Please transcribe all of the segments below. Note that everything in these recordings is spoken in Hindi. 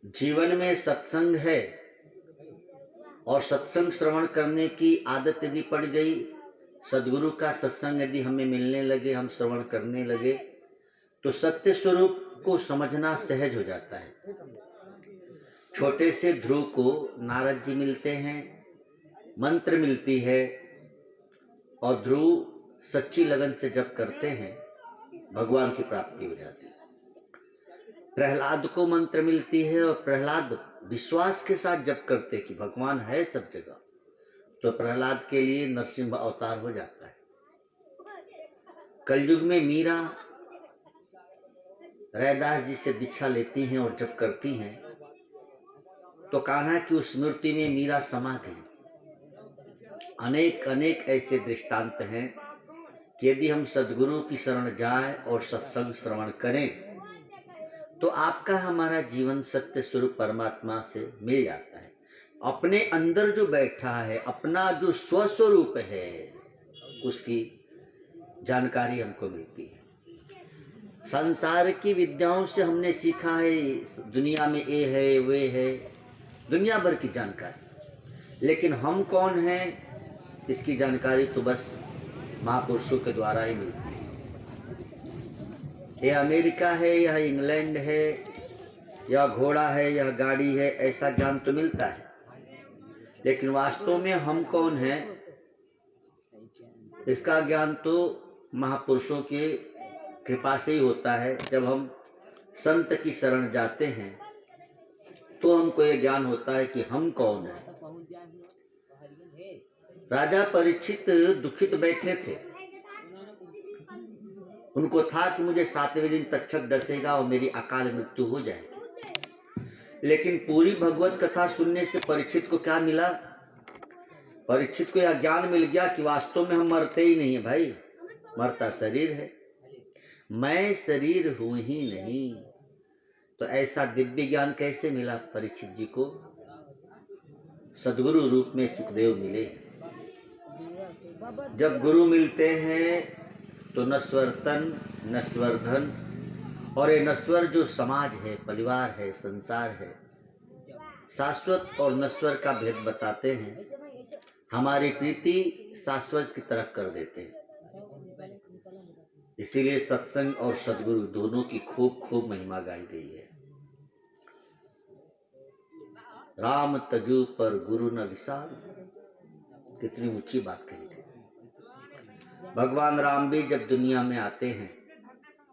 जीवन में सत्संग है और सत्संग श्रवण करने की आदत यदि पड़ गई, सदगुरु का सत्संग यदि हमें मिलने लगे, हम श्रवण करने लगे, तो सत्य स्वरूप को समझना सहज हो जाता है। छोटे से ध्रुव को नारद जी मिलते हैं, मंत्र मिलती है और ध्रुव सच्ची लगन से जप करते हैं, भगवान की प्राप्ति हो जाती है। प्रहलाद को मंत्र मिलती है और प्रहलाद विश्वास के साथ जप करते कि भगवान है सब जगह, तो प्रहलाद के लिए नरसिंह अवतार हो जाता है। कलयुग में मीरा रैदास जी से दीक्षा लेती हैं और जप करती हैं, तो कान्हा की उस स्मृति में मीरा समा गई। अनेक अनेक ऐसे दृष्टांत हैं कि यदि हम सदगुरु की शरण जाएं और सत्संग श्रवण करें तो आपका हमारा जीवन सत्य स्वरूप परमात्मा से मिल जाता है। अपने अंदर जो बैठा है, अपना जो स्वस्वरूप है, उसकी जानकारी हमको मिलती है। संसार की विद्याओं से हमने सीखा है दुनिया में ये है वे है, दुनिया भर की जानकारी, लेकिन हम कौन हैं इसकी जानकारी तो बस महापुरुषों के द्वारा ही मिलती है। यह अमेरिका है, यह इंग्लैंड है, यह घोड़ा है, यह गाड़ी है, ऐसा ज्ञान तो मिलता है, लेकिन वास्तव में हम कौन हैं इसका ज्ञान तो महापुरुषों के कृपा से ही होता है। जब हम संत की शरण जाते हैं तो हमको ये ज्ञान होता है कि हम कौन हैं। राजा परीक्षित दुखित बैठे थे, उनको था कि मुझे 7वें दिन तक्षक डसेगा और मेरी अकाल मृत्यु हो जाएगी। लेकिन पूरी भगवत कथा सुनने से परीक्षित को क्या मिला? परीक्षित को यह ज्ञान मिल गया कि वास्तव में हम मरते ही नहीं है भाई, मरता शरीर है, मैं शरीर हूं ही नहीं। तो ऐसा दिव्य ज्ञान कैसे मिला परीक्षित जी को? सदगुरु रूप में सुखदेव मिले। जब गुरु मिलते हैं तो नश्वर तन, नश्वर धन और ये नश्वर जो समाज है, परिवार है, संसार है, शाश्वत और नश्वर का भेद बताते हैं। हमारी प्रीति शाश्वत की तरफ कर देते हैं। इसीलिए सत्संग और सदगुरु दोनों की खूब खूब महिमा गाई गई है। राम तजु पर गुरु न विशाल, कितनी ऊंची बात कही थी। भगवान राम भी जब दुनिया में आते हैं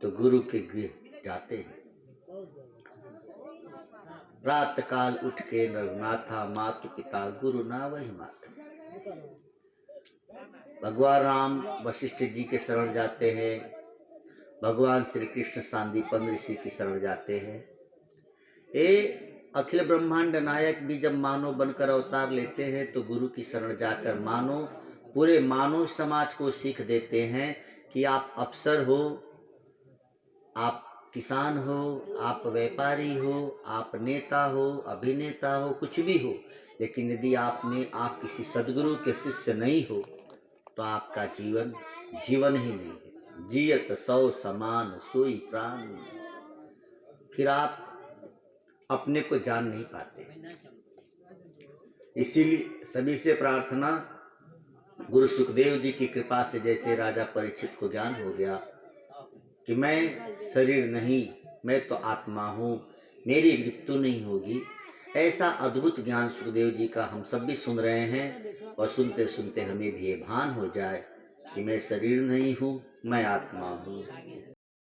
तो गुरु के गृह जाते हैं। रात काल उठ के रघुनाथा, मातु पिता गुरु ना वही माता। भगवान राम वशिष्ठ जी के शरण जाते हैं, भगवान श्री कृष्ण सांदीपन ऋषि की शरण जाते हैं। ये अखिल ब्रह्मांड नायक भी जब मानव बनकर अवतार लेते हैं तो गुरु की शरण जाकर मानव पूरे मानव समाज को सीख देते हैं कि आप अफसर हो, आप किसान हो, आप व्यापारी हो, आप नेता हो, अभिनेता हो, कुछ भी हो, लेकिन यदि आप किसी सदगुरु के शिष्य नहीं हो तो आपका जीवन जीवन ही नहीं है। जियत सौ समान सोई प्राण, फिर आप अपने को जान नहीं पाते। इसीलिए सभी से प्रार्थना, गुरु सुखदेव जी की कृपा से जैसे राजा परीक्षित को ज्ञान हो गया कि मैं शरीर नहीं, मैं तो आत्मा हूँ, मेरी मृत्यु नहीं होगी, ऐसा अद्भुत ज्ञान सुखदेव जी का हम सब भी सुन रहे हैं। और सुनते सुनते हमें भी ये भान हो जाए कि मैं शरीर नहीं हूँ, मैं आत्मा हूँ।